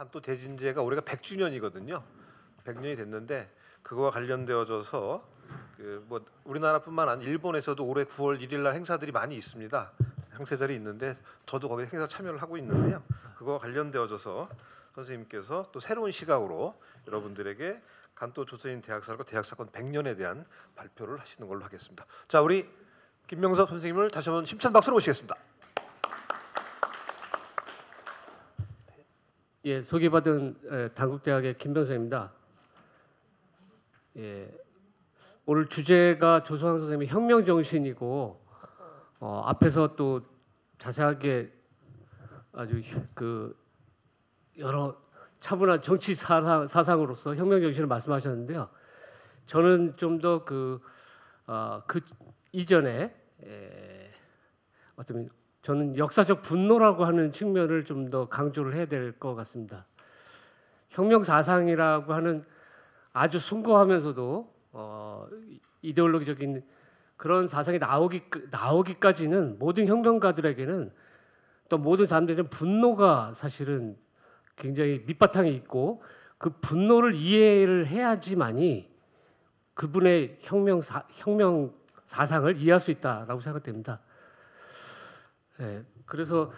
간또 대진제가 올해가 100주년이거든요. 100년이 됐는데 그거와 관련되어져서 뭐 우리나라뿐만 아니라 일본에서도 올해 9월 1일 날 행사들이 많이 있습니다. 행사들이 있는데 저도 거기 행사 참여를 하고 있는데요. 그거와 관련되어져서 선생님께서 또 새로운 시각으로 여러분들에게 간또 조선인 대학살과 대학사건 100년에 대한 발표를 하시는 걸로 하겠습니다. 자, 우리 김명섭 선생님을 다시 한번 심찬 박수로 모시겠습니다. 예, 소개받은 단국대학의 김병섭입니다. 예, 오늘 주제가 조성환 선생님의 혁명 정신이고 앞에서 또 자세하게 아주 여러 차분한 정치 사상으로서 혁명 정신을 말씀하셨는데요. 저는 좀 더 그 이전에 어떤 저는 역사적 분노라고 하는 측면을 좀 더 강조를 해야 될 것 같습니다. 혁명 사상이라고 하는 아주 숭고하면서도 이데올로기적인 그런 사상이 나오기까지는 모든 혁명가들에게는 또 모든 사람들은 분노가 사실은 굉장히 밑바탕에 있고 그 분노를 이해를 해야지만이 그분의 혁명 사상을 이해할 수 있다라고 생각됩니다. 예, 그래서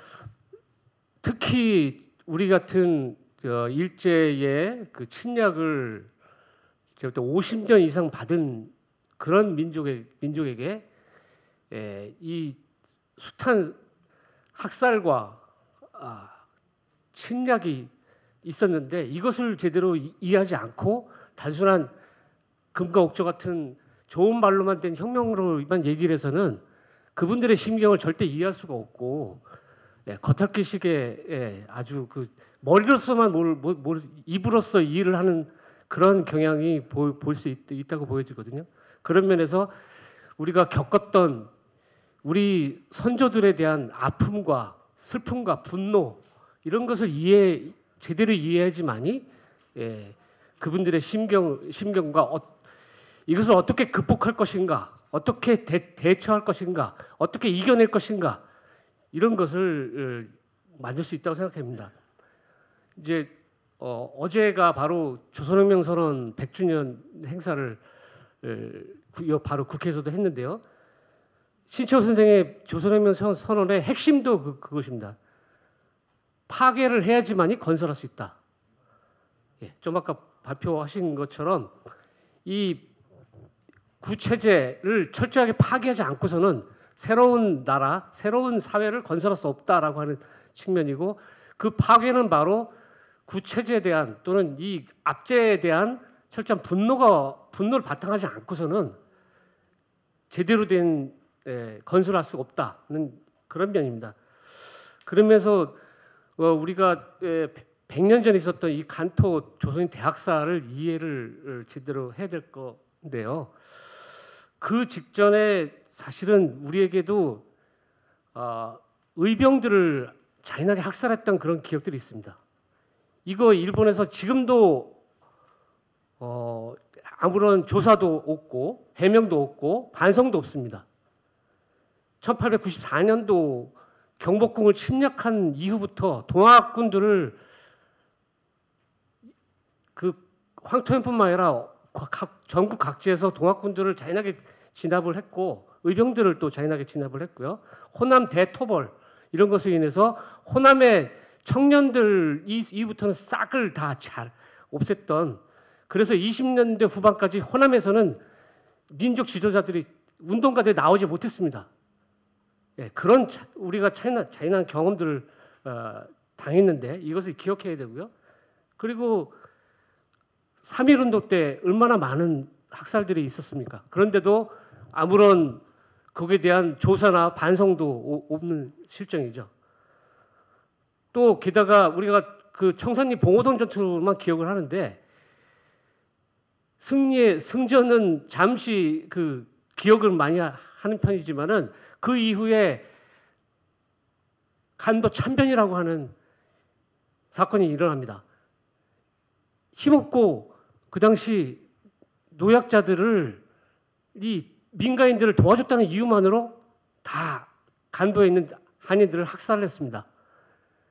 특히 우리 같은 일제의 그 침략을 제가 50년 이상 받은 그런 민족에게 이 숱한 학살과 침략이 있었는데 이것을 제대로 이해하지 않고 단순한 금과 옥조 같은 좋은 말로만 된 혁명으로만 얘기를 해서는 그분들의 심경을 절대 이해할 수가 없고 겉핥기식의 아주 그 머리로서만 입으로서 이해를 하는 그런 경향이 볼 수 있다고 보여지거든요. 그런 면에서 우리가 겪었던 우리 선조들에 대한 아픔과 슬픔과 분노 이런 것을 제대로 이해해야지만이 그분들의 심경과 이것을 어떻게 극복할 것인가, 어떻게 대처할 것인가, 어떻게 이겨낼 것인가 이런 것을 만들 수 있다고 생각합니다. 이제 어제가 바로 조선혁명 선언 100주년 행사를 바로 국회에서도 했는데요. 신채호 선생의 조선혁명 선언의 핵심도 그것입니다. 파괴를 해야지만이 건설할 수 있다. 좀 아까 발표하신 것처럼 이 구체제를 철저하게 파괴하지 않고서는 새로운 나라, 새로운 사회를 건설할 수 없다라고 하는 측면이고 그 파괴는 바로 구체제에 대한 또는 이 압제에 대한 철저한 분노를 바탕하지 않고서는 제대로 된 건설할 수가 없다는 그런 면입니다. 그러면서 우리가 100년 전에 있었던 이 간토 조선인 대학살을 이해를 제대로 해야 될 건데요. 그 직전에 사실은 우리에게도 의병들을 잔인하게 학살했던 그런 기억들이 있습니다. 이거 일본에서 지금도 아무런 조사도 없고 해명도 없고 반성도 없습니다. 1894년도 경복궁을 침략한 이후부터 동학군들을 그 황토현뿐만 아니라 전국 각지에서 동학군들을 잔인하게 진압을 했고 의병들을 또 잔인하게 진압을 했고요. 호남 대토벌 이런 것으로 인해서 호남의 청년들 이후부터는 싹을 다 잘 없앴던 그래서 20년대 후반까지 호남에서는 민족 지도자들이 운동가들이 나오지 못했습니다. 그런 우리가 잔인한 경험들을 당했는데 이것을 기억해야 되고요. 그리고 3.1운동 때 얼마나 많은 학살들이 있었습니까? 그런데도 아무런 거기에 대한 조사나 반성도 없는 실정이죠. 또 게다가 우리가 그 청산리 봉오동 전투만 기억을 하는데 승전은 잠시 그 기억을 많이 하는 편이지만은 그 이후에 간도 참변이라고 하는 사건이 일어납니다. 힘없고 그 당시 노약자들을 이 민간인들을 도와줬다는 이유만으로 다 간도에 있는 한인들을 학살을 했습니다.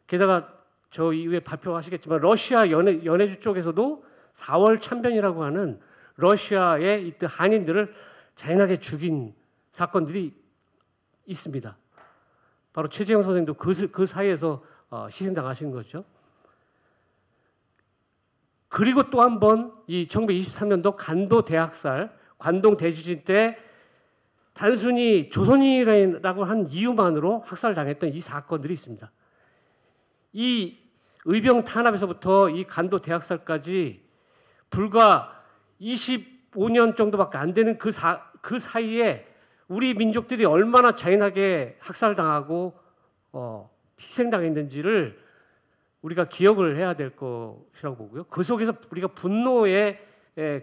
게다가 저 이후에 발표하시겠지만 러시아 연해주 쪽에서도 4월 참변이라고 하는 러시아의 이때 한인들을 잔인하게 죽인 사건들이 있습니다. 바로 최재형 선생도 그 사이에서 희생당하신 거죠. 그리고 또 한 번 이 1923년도 간도 대학살, 관동 대지진 때 단순히 조선인이라고 한 이유만으로 학살당했던 이 사건들이 있습니다. 이 의병 탄압에서부터 이 간도 대학살까지 불과 25년 정도밖에 안 되는 그 사이에 우리 민족들이 얼마나 잔인하게 학살당하고 희생당했는지를 우리가 기억을 해야 될 것이라고 보고요. 그 속에서 우리가 분노의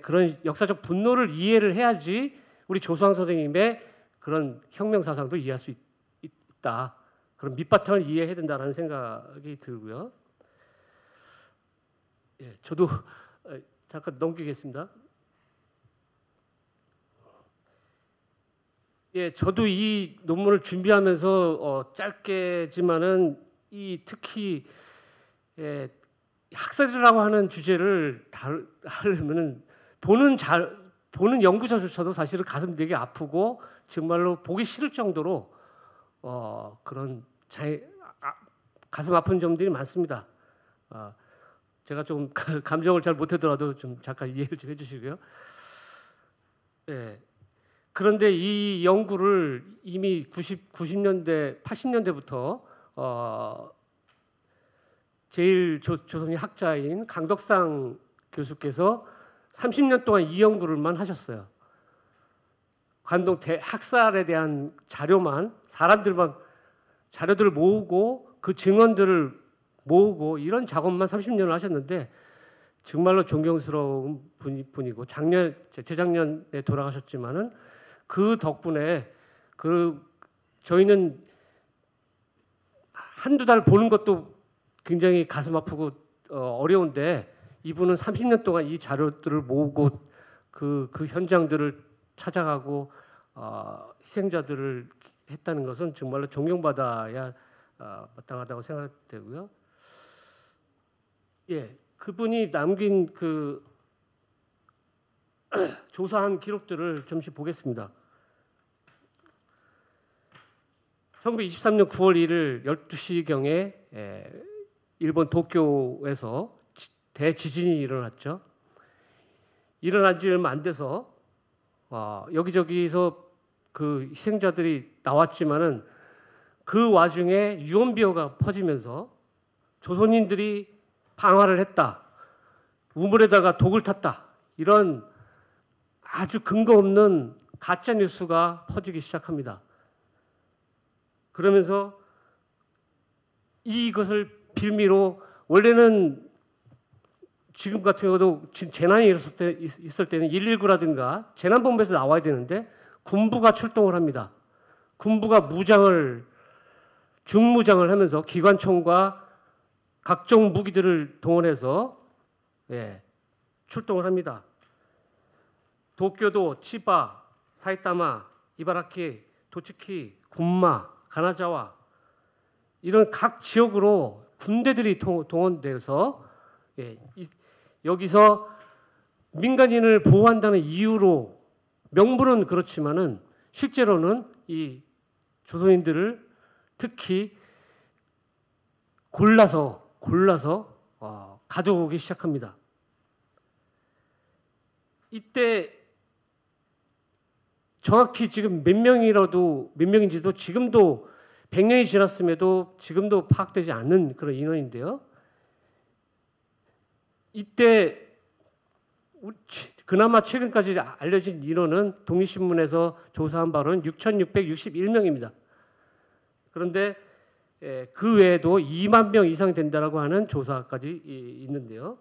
그런 역사적 분노를 이해를 해야지 우리 조수왕 선생님의 그런 혁명 사상도 이해할 수 있다. 그런 밑바탕을 이해해야 된다는 생각이 들고요. 예, 저도 잠깐 넘기겠습니다. 예, 저도 이 논문을 준비하면서 짧게지만은 이 특히 학살이라고 하는 주제를 하려면은 보는 연구자조차도 사실은 가슴 되게 아프고 정말로 보기 싫을 정도로 그런 가슴 아픈 점들이 많습니다. 제가 좀 감정을 잘 못하더라도 좀 잠깐 이해를 좀 해주시고요. 예. 그런데 이 연구를 이미 90년대, 80년대부터 제일 조선의 학자인 강덕상 교수께서 30년 동안 이 연구를만 하셨어요. 관동 학살에 대한 자료들을 모으고 그 증언들을 모으고 이런 작업만 30년을 하셨는데 정말로 존경스러운 분이고 재작년에 돌아가셨지만은 그 덕분에 저희는 한두 달 보는 것도 굉장히 가슴 아프고 어려운데 이분은 30년 동안 이 자료들을 모으고 그 현장들을 찾아가고 희생자들을 했다는 것은 정말로 존경받아야 마땅하다고 생각되고요. 예, 그분이 남긴 그 조사한 기록들을 잠시 보겠습니다. 1923년 9월 1일 12시경에 일본 도쿄에서 대지진이 일어났죠. 일어난 지 얼마 안 돼서 여기저기서 그 희생자들이 나왔지만은 그 와중에 유언비어가 퍼지면서 조선인들이 방화를 했다, 우물에다가 독을 탔다, 이런 아주 근거 없는 가짜 뉴스가 퍼지기 시작합니다. 그러면서 이것을 빌미로 원래는 지금 같은 경우도 재난이 있을 때는 119라든가 재난본부에서 나와야 되는데 군부가 출동을 합니다. 군부가 중무장을 하면서 기관총과 각종 무기들을 동원해서 출동을 합니다. 도쿄도, 치바, 사이타마, 이바라키, 도츠키, 군마, 가나자와 이런 각 지역으로 군대들이 동원돼서 여기서 민간인을 보호한다는 이유로 명분은 그렇지만은 실제로는 이 조선인들을 특히 골라서 가져오기 시작합니다. 이때 정확히 지금 몇 명인지도 지금도 100년이 지났음에도 지금도 파악되지 않는 그런 인원인데요. 이때 그나마 최근까지 알려진 인원은 독립신문에서 조사한 바로는 6,661명입니다. 그런데 그 외에도 2만 명 이상 된다라고 하는 조사까지 있는데요.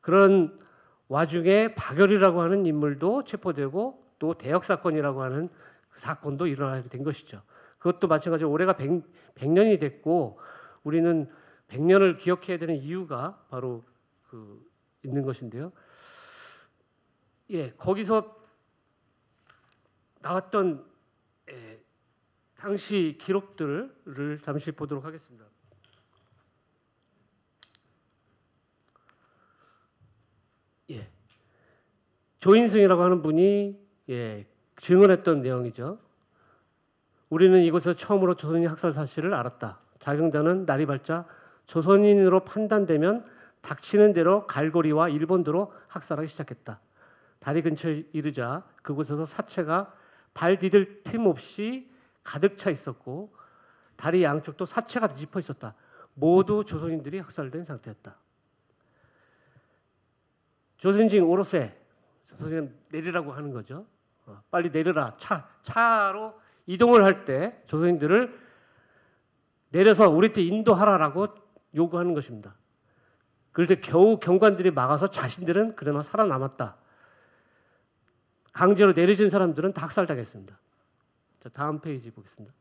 그런 와중에 박열이라고 하는 인물도 체포되고 또 대역 사건이라고 하는 그 사건도 일어나게 된 것이죠. 그것도 마찬가지로 올해가 100년이 됐고 우리는 100년을 기억해야 되는 이유가 바로 있는 것인데요. 예, 거기서 나왔던 당시 기록들을 잠시 보도록 하겠습니다. 조인승이라고 하는 분이 증언했던 내용이죠. 우리는 이곳에서 처음으로 조선인 학살 사실을 알았다. 자경단은 날이 밝자 조선인으로 판단되면 닥치는 대로 갈고리와 일본도로 학살하기 시작했다. 다리 근처에 이르자 그곳에서 사체가 발 디딜 틈 없이 가득 차 있었고 다리 양쪽도 사체가 뒤집어 있었다. 모두 조선인들이 학살된 상태였다. 조선인 오로세, 조선인 내리라고 하는 거죠. 빨리 내려라. 차로 이동을 할 때 조선인들을 내려서 우리한테 인도하라라고 요구하는 것입니다. 그런데 겨우 경관들이 막아서 자신들은 그나마 살아남았다. 강제로 내려진 사람들은 다 학살당했습니다. 자, 다음 페이지 보겠습니다.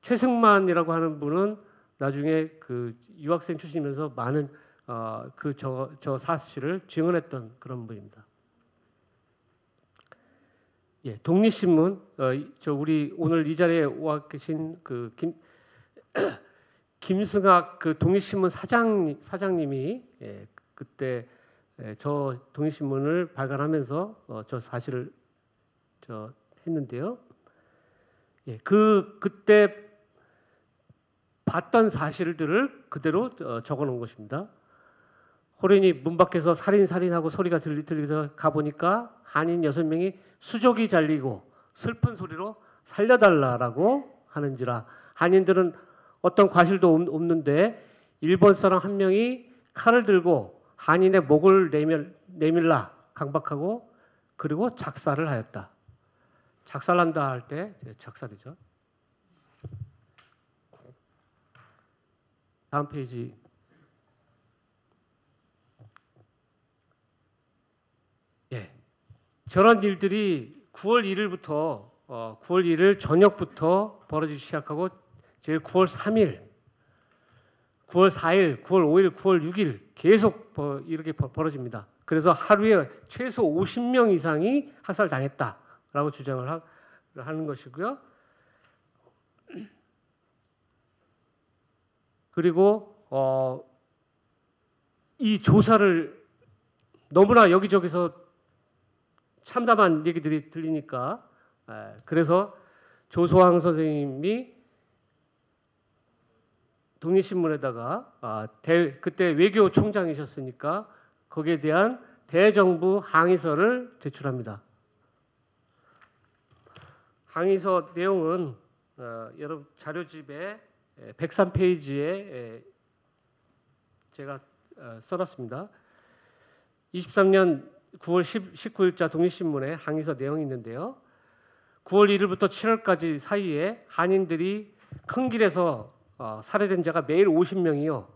최승만이라고 하는 분은 나중에 그 유학생 출신이면서 많은 저 사실을 증언했던 그런 분입니다. 예, 독립신문 우리 오늘 이 자리에 와 계신 그 김승학 그 독립신문 사장님이 그때 저 독립신문을 발간하면서 저 사실을 했는데요. 예, 그때 봤던 사실들을 그대로 적어놓은 것입니다. 호련이 문 밖에서 살인하고 소리가 들리서 가보니까 한인 6명이 수족이 잘리고 슬픈 소리로 살려달라라고 하는지라 한인들은 어떤 과실도 없는데 일본 사람 한 명이 칼을 들고 한인의 목을 내밀라 강박하고 그리고 작살을 하였다. 작살난다 할 때 작살이죠. 다음 페이지. 예, 저런 일들이 9월 1일부터 9월 1일 저녁부터 벌어지기 시작하고 제일 9월 3일, 9월 4일, 9월 5일, 9월 6일 계속 이렇게 벌어집니다. 그래서 하루에 최소 50명 이상이 학살당했다라고 주장을 하는 것이고요. 그리고 이 조사를 너무나 여기저기서 참담한 얘기들이 들리니까 그래서 조소왕 선생님이 독립신문에다가 그때 외교총장이셨으니까 거기에 대한 대정부 항의서를 제출합니다. 항의서 내용은 여러분 자료집에 103페이지에 제가 써놨습니다. 23년 9월 19일자 독립신문에 항의서 내용이 있는데요. 9월 1일부터 7월까지 사이에 한인들이 큰 길에서 살해된 자가 매일 50명이요.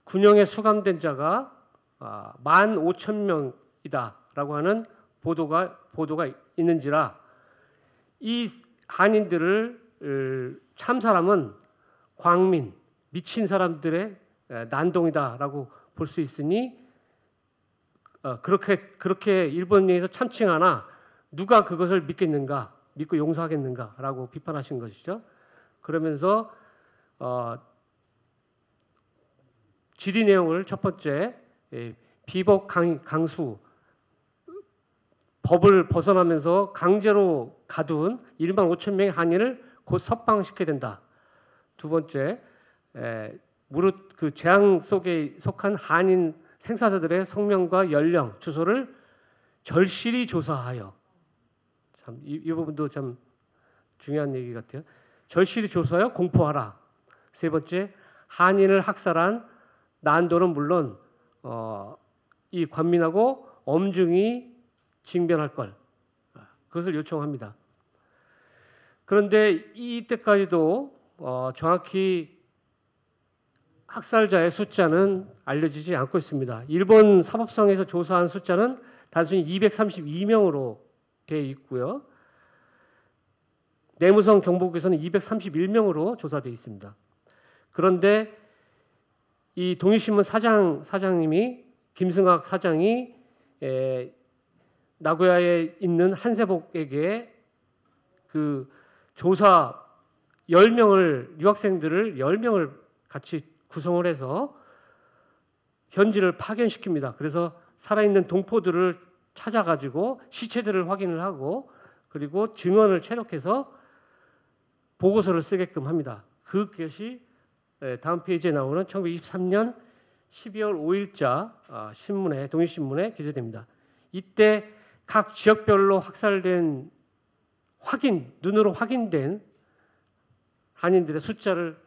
군영에 수감된 자가 15,000명이다라고 하는 보도가 있는지라 이 한인들을 참사람은 광민, 미친 사람들의 난동이다라고 볼 수 있으니 그렇게 일본에서 참칭하나 누가 그것을 믿겠는가, 믿고 용서하겠는가라고 비판하신 것이죠. 그러면서 질의 내용을 첫 번째 비법 강수, 법을 벗어나면서 강제로 가둔 15,000명의 한인을 곧 석방시켜야 된다. 두 번째, 무릇 그 재앙 속에 속한 한인 생사자들의 성명과 연령, 주소를 절실히 조사하여, 참 이 부분도 참 중요한 얘기 같아요. 절실히 조사하여 공포하라. 세 번째, 한인을 학살한 난도는 물론 이 관민하고 엄중히 징변할 걸, 그것을 요청합니다. 그런데 이때까지도 정확히 학살자의 숫자는 알려지지 않고 있습니다. 일본 사법성에서 조사한 숫자는 단순히 232명으로 되어 있고요. 내무성 경보국에서는 231명으로 조사되어 있습니다. 그런데 이 독립신문 사장님이 김승학 사장이 나고야에 있는 한세복에게 그 조사 10명을 유학생들을 10명을 같이 구성을 해서 현지를 파견시킵니다. 그래서 살아있는 동포들을 찾아가지고 시체들을 확인을 하고 그리고 증언을 체력해서 보고서를 쓰게끔 합니다. 그것이 다음 페이지에 나오는 1923년 12월 5일자 신문에 동일신문에 기재됩니다. 이때 각 지역별로 학살된 눈으로 확인된 한인들의 숫자를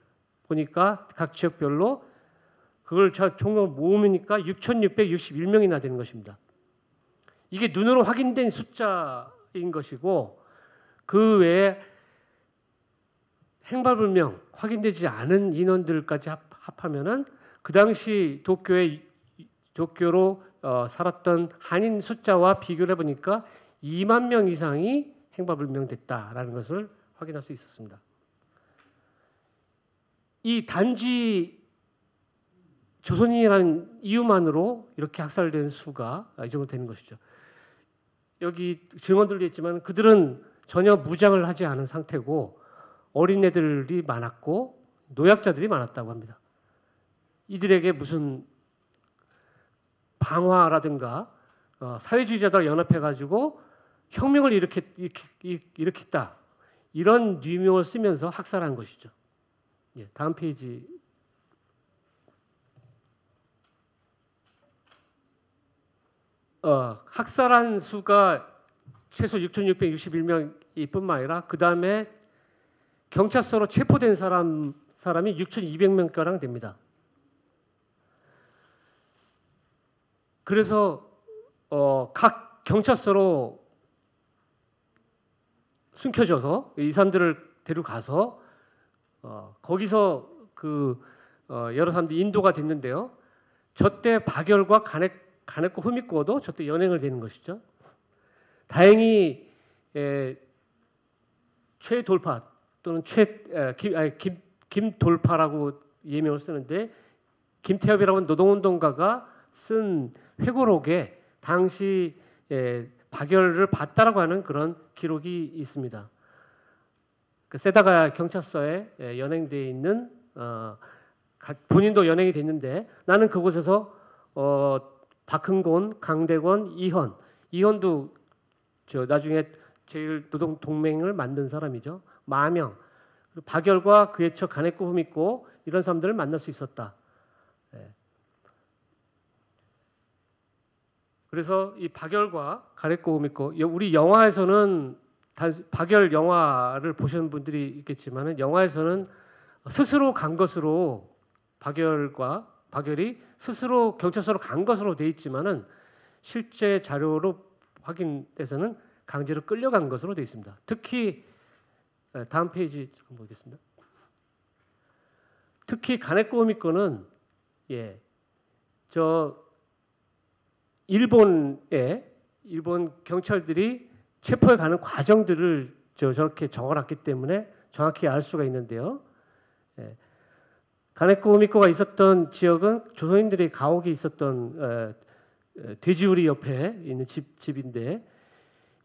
보니까 각 지역별로 그걸 종합 모으니까 6,661명이나 되는 것입니다. 이게 눈으로 확인된 숫자인 것이고 그 외에 행방불명 확인되지 않은 인원들까지 합하면은 그 당시 도쿄로 살았던 한인 숫자와 비교를 해보니까 2만 명 이상이 행방불명됐다라는 것을 확인할 수 있었습니다. 이 단지 조선인이라는 이유만으로 이렇게 학살된 수가 이 정도 되는 것이죠. 여기 증언들도 있지만 그들은 전혀 무장을 하지 않은 상태고 어린애들이 많았고 노약자들이 많았다고 합니다. 이들에게 무슨 방화라든가 사회주의자들 연합해가지고 혁명을 일으켰다 이런 뉘명을 쓰면서 학살한 것이죠. 예, 다음 페이지. 학살한 수가 최소 6,661명이 뿐만 아니라 그 다음에 경찰서로 체포된 사람이 6,200명가량 됩니다. 그래서 각 경찰서로 숨겨져서 이 사람들을 데려가서 거기서 여러 사람들이 인도가 됐는데요. 저때 박열과 가네코 후미코도 저때 연행을 되는 것이죠. 다행히 최돌파 또는 김돌파라고 예명을 쓰는데 김태엽이라는 노동운동가가 쓴 회고록에 당시 박열을 봤다라고 하는 그런 기록이 있습니다. 그 세다가 경찰서에 연행되어 있는 본인도 연행이 됐는데 나는 그곳에서 박흥곤, 강대건, 이현도 나중에 제일노동동맹을 만든 사람이죠. 마명, 박열과 그의 처 가네코 후미코 이런 사람들을 만날 수 있었다. 그래서 이 박열과 가네코 후미코 우리 영화에서는 박열 영화를 보신 분들이 있겠지만 영화에서는 스스로 간 것으로 박열이 스스로 경찰서로 간 것으로 돼 있지만은 실제 자료로 확인돼서는 강제로 끌려간 것으로 돼 있습니다. 특히 다음 페이지 좀 보겠습니다. 특히 가네코 후미코는 일본 경찰들이 체포해 가는 과정들을 저렇게 적어놨기 때문에 정확히 알 수가 있는데요. 가네코 후미코가 있었던 지역은 조선인들의 가옥이 있었던 돼지우리 옆에 있는 집인데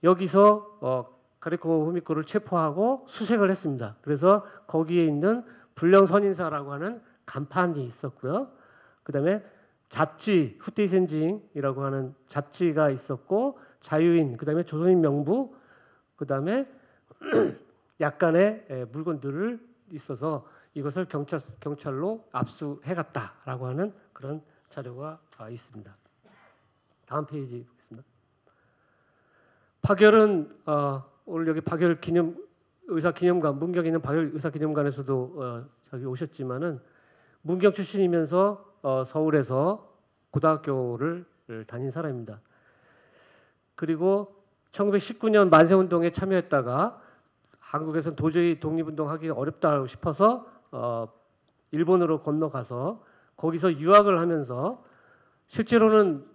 여기서 가네코 후미코를 체포하고 수색을 했습니다. 그래서 거기에 있는 불령선인사라고 하는 간판이 있었고요. 그다음에 잡지 후테이센징이라고 하는 잡지가 있었고 자유인, 그다음에 조선인 명부, 그다음에 약간의 물건들을 있어서 이것을 경찰로 압수해갔다라고 하는 그런 자료가 있습니다. 다음 페이지 보겠습니다. 박열은 오늘 여기 박열 의사기념관, 문경에 있는 박열 의사기념관에서도 저기 오셨지만은 문경 출신이면서 서울에서 고등학교를 다닌 사람입니다. 그리고 1919년 만세운동에 참여했다가 한국에서는 도저히 독립운동하기 어렵다 싶어서 일본으로 건너가서 거기서 유학을 하면서 실제로는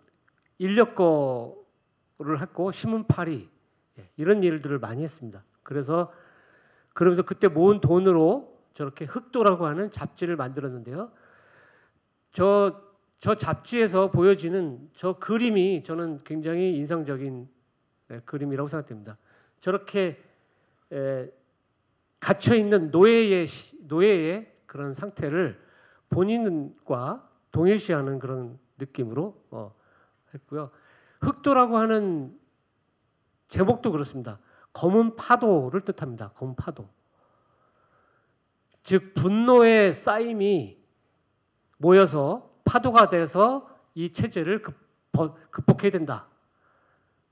인력거를 했고 신문팔이 이런 일들을 많이 했습니다. 그러면서 그때 모은 돈으로 저렇게 흑도라고 하는 잡지를 만들었는데요. 저 잡지에서 보여지는 저 그림이 저는 굉장히 인상적인 그림이라고 생각됩니다. 저렇게 갇혀 있는 노예의 그런 상태를 본인과 동일시하는 그런 느낌으로 했고요. 흑도라고 하는 제목도 그렇습니다. 검은 파도를 뜻합니다. 검은 파도. 즉 분노의 쌓임이 모여서 파도가 돼서 이 체제를 극복해야 된다.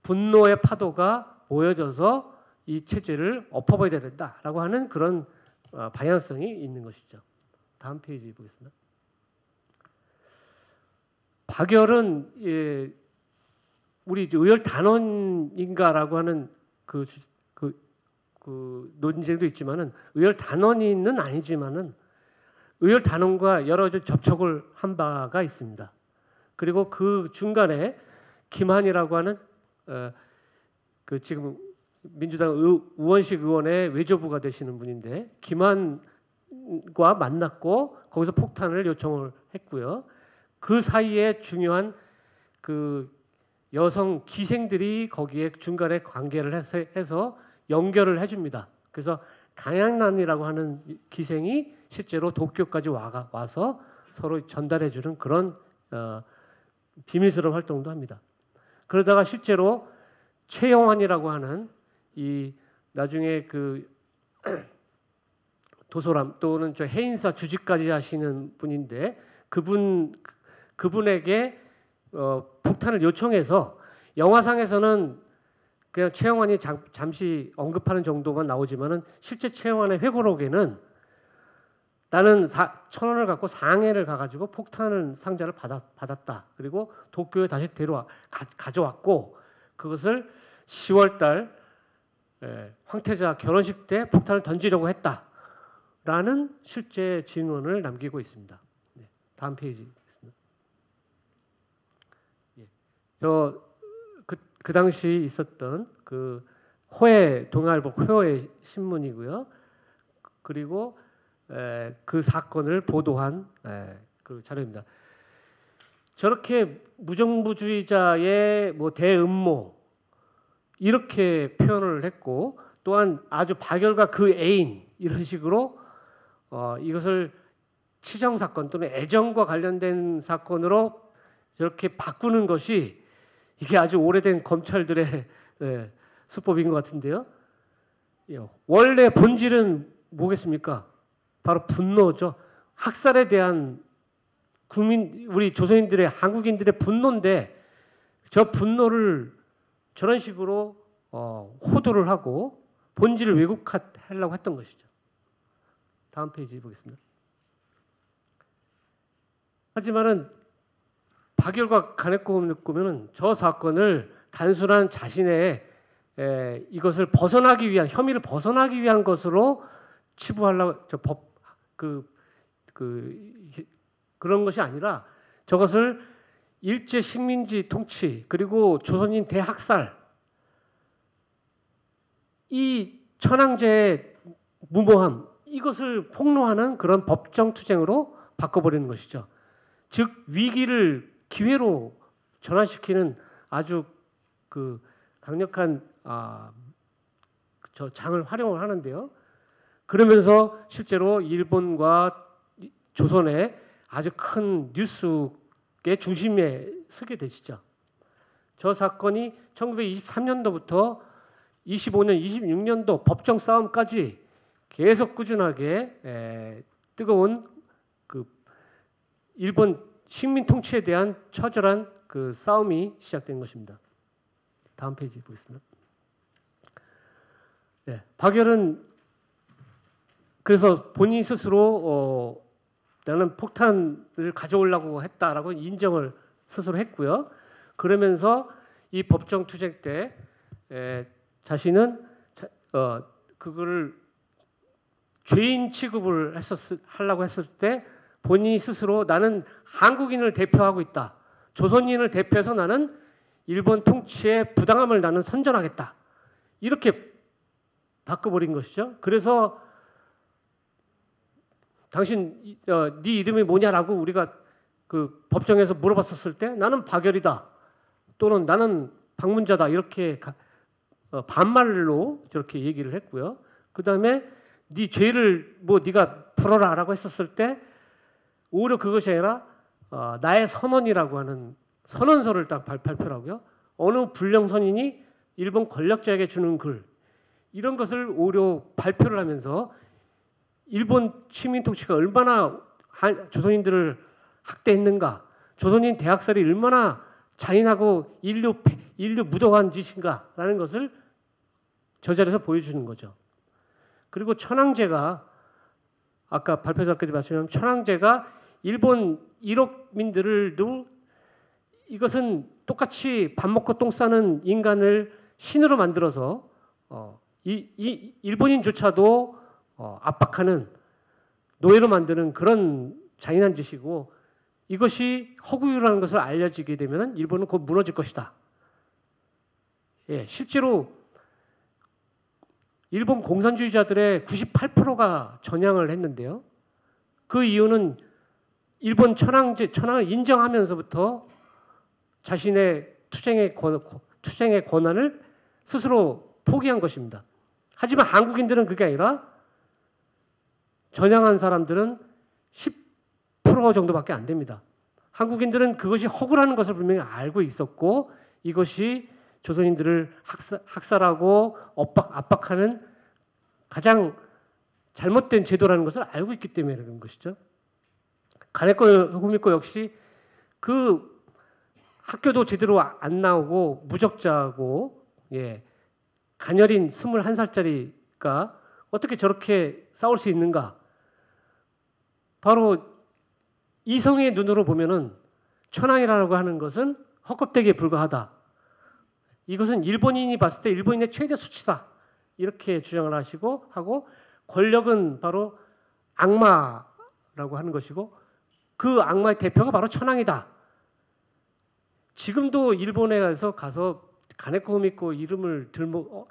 분노의 파도가 모여져서 이 체제를 엎어버려야 된다라고 하는 그런 방향성이 있는 것이죠. 다음 페이지 보겠습니다. 박열은 우리 의열 단원인가라고 하는 그 논쟁도 있지만은 의열 단원인은 아니지만은 의열 단원과 여러 접촉을 한 바가 있습니다. 그리고 그 중간에 김한이라고 하는 그 지금 민주당 우원식 의원의 외조부가 되시는 분인데 김한과 만났고 거기서 폭탄을 요청을 했고요. 그 사이에 중요한 그 여성 기생들이 거기에 중간에 관계를 해서 연결을 해줍니다. 그래서 강양란이라고 하는 기생이 실제로 도쿄까지 와서 서로 전달해주는 그런 비밀스러운 활동도 합니다. 그러다가 실제로 최영환이라고 하는 이 나중에 그 도소람 또는 저 해인사 주지까지 하시는 분인데 그분에게 폭탄을 요청해서 영화상에서는 그냥 최영환이 잠시 언급하는 정도만 나오지만은 실제 최영환의 회고록에는 나는 1,000원을 갖고 상해를 가가지고 폭탄을 상자를 받았다. 그리고 도쿄에 다시 가져왔고 그것을 10월달 황태자 결혼식 때 폭탄을 던지려고 했다라는 실제 증언을 남기고 있습니다. 네, 다음 페이지. 그 당시 있었던 그 호해 동아일보 호해 신문이고요. 그리고 그 사건을 보도한 그 자료입니다. 저렇게 무정부주의자의 뭐 대음모 이렇게 표현을 했고 또한 아주 박열과 그 애인 이런 식으로 이것을 치정 사건 또는 애정과 관련된 사건으로 저렇게 바꾸는 것이 이게 아주 오래된 검찰들의 수법인 것 같은데요. 원래 본질은 뭐겠습니까? 바로 분노죠. 학살에 대한 우리 조선인들의 한국인들의 분노인데 저 분노를 저런 식으로 호도를 하고 본질을 왜곡하려고 했던 것이죠. 다음 페이지 보겠습니다. 하지만은 박열과 간해꼼을 꾸면은 저 사건을 단순한 자신의 이것을 벗어나기 위한 혐의를 벗어나기 위한 것으로 치부하려고 그런 것이 아니라 저것을 일제 식민지 통치 그리고 조선인 대학살 이 천황제의 무모함 이것을 폭로하는 그런 법정 투쟁으로 바꿔버리는 것이죠. 즉 위기를 기회로 전환시키는 아주 그 강력한 저 장을 활용을 하는데요. 그러면서 실제로 일본과 조선의 아주 큰 뉴스의 중심에 서게 되시죠. 저 사건이 1923년도부터 25년, 26년도 법정 싸움까지 계속 꾸준하게 뜨거운 그 일본 식민 통치에 대한 처절한 그 싸움이 시작된 것입니다. 다음 페이지 보겠습니다. 네, 박열은 그래서 본인 스스로 나는 폭탄을 가져오려고 했다라고 인정을 스스로 했고요. 그러면서 이 법정 투쟁 때 자신은 그거를 죄인 취급을 하려고 했을 때 본인이 스스로 나는 한국인을 대표하고 있다. 조선인을 대표해서 나는 일본 통치의 부당함을 나는 선전하겠다. 이렇게 바꿔버린 것이죠. 그래서 당신 네 이름이 뭐냐라고 우리가 그 법정에서 물어봤었을 때 나는 박열이다. 또는 나는 방문자다. 이렇게 반말로 저렇게 얘기를 했고요. 그다음에 네 죄를 뭐 네가 풀어라라고 했었을 때 오히려 그것이 아니라 나의 선언이라고 하는 선언서를 딱 발표를 하고요. 어느 불량선인이 일본 권력자에게 주는 글 이런 것을 오히려 발표를 하면서 일본 식민 통치가 얼마나 조선인들을 학대했는가, 조선인 대학살이 얼마나 잔인하고 인류 무도한 짓인가라는 것을 저 자리에서 보여주는 거죠. 그리고 천황제가 아까 발표자께서 말씀하신 천황제가 일본 일억민들도 이것은 똑같이 밥 먹고 똥 싸는 인간을 신으로 만들어서 일본인조차도 압박하는 노예로 만드는 그런 잔인한 짓이고 이것이 허구유라는 것을 알려지게 되면 일본은 곧 무너질 것이다. 예, 실제로 일본 공산주의자들의 98%가 전향을 했는데요. 그 이유는 일본 천황을 인정하면서부터 자신의 투쟁의 권한을 스스로 포기한 것입니다. 하지만 한국인들은 그게 아니라 전향한 사람들은 10% 정도밖에 안 됩니다. 한국인들은 그것이 허구라는 것을 분명히 알고 있었고 이것이 조선인들을 학살하고 압박하는 가장 잘못된 제도라는 것을 알고 있기 때문에 그런 것이죠. 가네코 후미코 역시 그 학교도 제대로 안 나오고 무적자고 가녀린 21살짜리가 어떻게 저렇게 싸울 수 있는가? 바로 이성의 눈으로 보면은 천황이라고 하는 것은 헛껍데기에 불과하다. 이것은 일본인이 봤을 때 일본인의 최대 수치다. 이렇게 주장을 하고 권력은 바로 악마라고 하는 것이고 그 악마의 대표가 바로 천황이다. 지금도 일본에 가서 가네코 후미코 이름을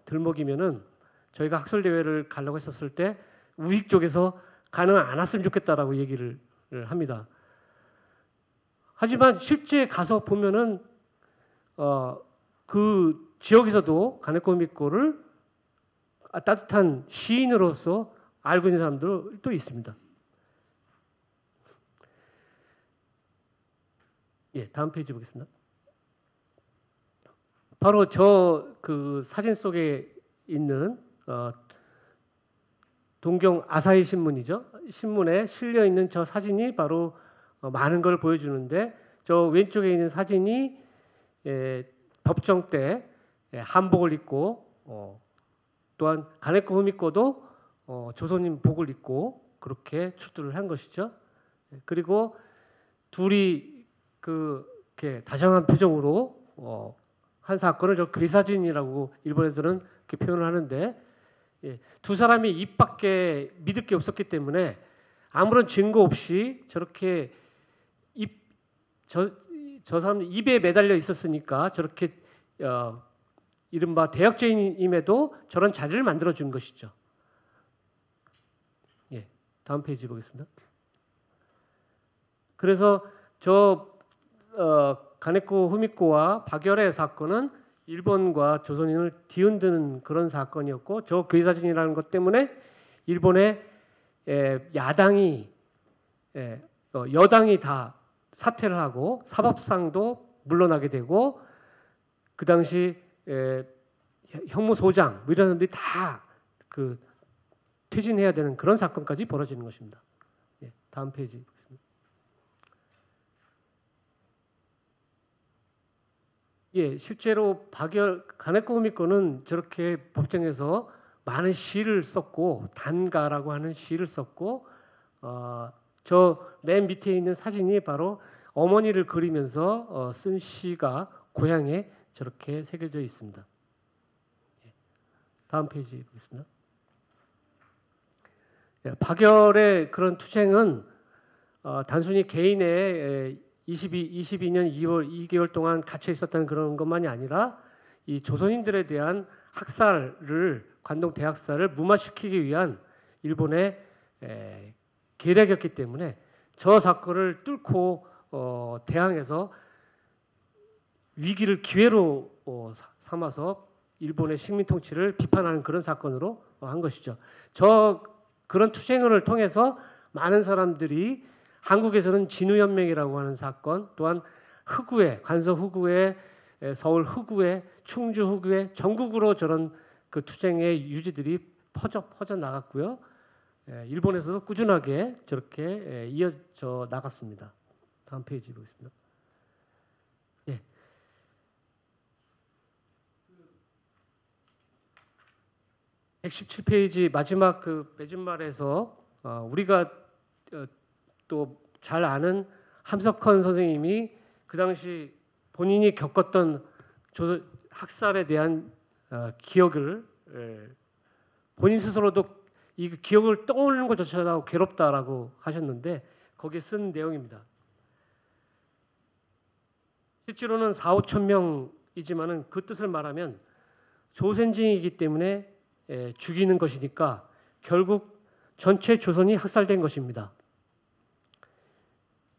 들먹이면은 저희가 학술 대회를 가려고 했었을 때 우익 쪽에서 가능 안 왔으면 좋겠다라고 얘기를 합니다. 하지만 실제 가서 보면은 그 지역에서도 가네코 후미코를 따뜻한 시인으로서 알고 있는 사람들도 있습니다. 예, 다음 페이지 보겠습니다. 바로 그 사진 속에 있는 동경 아사히 신문이죠. 신문에 실려 있는 저 사진이 바로 많은 걸 보여주는데 저 왼쪽에 있는 사진이 법정 때 한복을 입고 또한 가네코 후미코도 조선인 복을 입고 그렇게 출두를 한 것이죠. 그리고 둘이 그렇게 다정한 표정으로 한 사건을 저 괴사진이라고 일본에서는 그렇게 표현을 하는데 두 사람이 입 밖에 믿을 게 없었기 때문에 아무런 증거 없이 저렇게 저 사람 입에 매달려 있었으니까 저렇게 이른바 대역죄인임에도 저런 자리를 만들어 준 것이죠. 예, 다음 페이지 보겠습니다. 그래서 가네코 후미코와 박열의 사건은 일본과 조선인을 뒤흔드는 그런 사건이었고 저 괴사진이라는 것 때문에 일본의 여당이 다 사퇴를 하고 사법상도 물러나게 되고 그 당시 형무소장 이런 사람들이 다 퇴진해야 되는 그런 사건까지 벌어지는 것입니다. 예, 다음 페이지 보겠습니다. 예, 실제로 가네코 후미코는 저렇게 법정에서 많은 시를 썼고 단가라고 하는 시를 썼고 저 맨 밑에 있는 사진이 바로 어머니를 그리면서 쓴 시가 고향에 저렇게 새겨져 있습니다. 예, 다음 페이지 보겠습니다. 예, 박열의 그런 투쟁은 단순히 개인의 22년 2개월 동안 갇혀 있었다는 그런 것만이 아니라 이 조선인들에 대한 관동 대학살을 무마시키기 위한 일본의 계략이었기 때문에 저 사건을 뚫고 대항해서 위기를 기회로 삼아서 일본의 식민 통치를 비판하는 그런 사건으로 한 것이죠. 그런 투쟁을 통해서 많은 사람들이 한국에서는 진우연맹이라고 하는 사건, 또한 관서 흑우의 서울 흑우에 충주 흑우에 전국으로 저런 그 투쟁의 유지들이 퍼져 나갔고요. 일본에서도 꾸준하게 저렇게 이어져 나갔습니다. 다음 페이지 보겠습니다. 예. 117페이지 마지막 그 매진말에서 우리가 또 잘 아는 함석헌 선생님이 그 당시 본인이 겪었던 학살에 대한 기억을 본인 스스로도 이 기억을 떠올리는 것조차도 괴롭다라고 하셨는데 거기에 쓴 내용입니다. 실제로는 4~5천 명이지만은 그 뜻을 말하면 조센징이기 때문에 죽이는 것이니까 결국 전체 조선이 학살된 것입니다.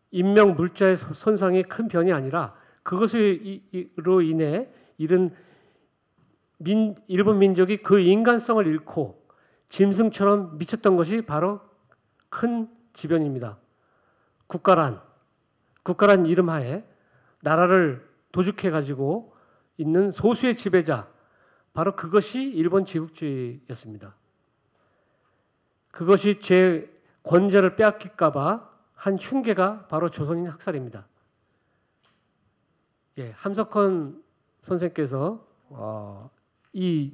인명 물자의 손상이 큰 변이 아니라 그것으로 인해 이른 일본 민족이 그 인간성을 잃고 짐승처럼 미쳤던 것이 바로 큰 지변입니다. 국가란 이름 하에 나라를 도죽해 가지고 있는 소수의 지배자, 바로 그것이 일본 제국주의였습니다. 그것이 제 권좌를 빼앗길까 봐 한 흉계가 바로 조선인 학살입니다. 예, 함석헌 선생께서 이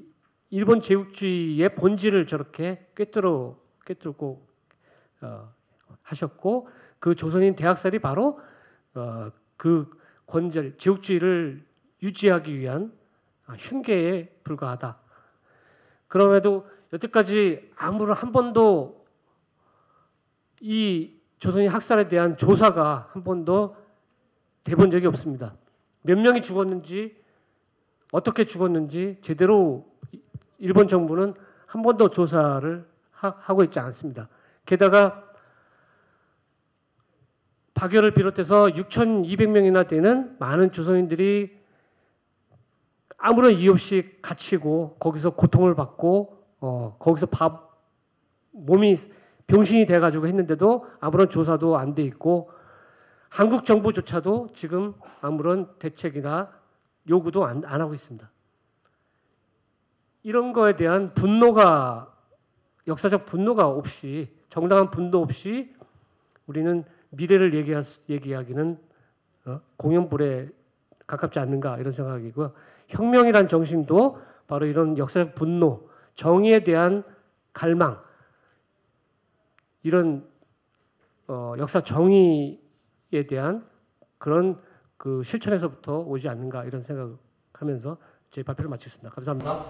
일본 제국주의의 본질을 저렇게 꿰뚫고 하셨고, 그 조선인 대학살이 바로 그 권절 제국주의를 유지하기 위한 흉계에 불과하다. 그럼에도 여태까지 아무런 한 번도 이 조선인 학살에 대한 조사가 한 번도 돼본 적이 없습니다. 몇 명이 죽었는지, 어떻게 죽었는지 제대로 일본 정부는 한 번도 조사를 하고 있지 않습니다. 게다가 박열을 비롯해서 6,200명이나 되는 많은 조선인들이 아무런 이유 없이 갇히고 거기서 고통을 받고 거기서 몸이 병신이 돼가지고 했는데도 아무런 조사도 안 돼 있고, 한국 정부조차도 지금 아무런 대책이나 요구도 안 하고 있습니다. 이런 거에 대한 분노가, 역사적 분노가 없이, 정당한 분노 없이 우리는 미래를 얘기하기는 공연불에 가깝지 않는가, 이런 생각이고, 혁명이란 정신도 바로 이런 역사적 분노, 정의에 대한 갈망, 이런 역사 정의에 대한 그런 그 실천에서부터 오지 않는가, 이런 생각하면서 제 발표를 마치겠습니다. 감사합니다.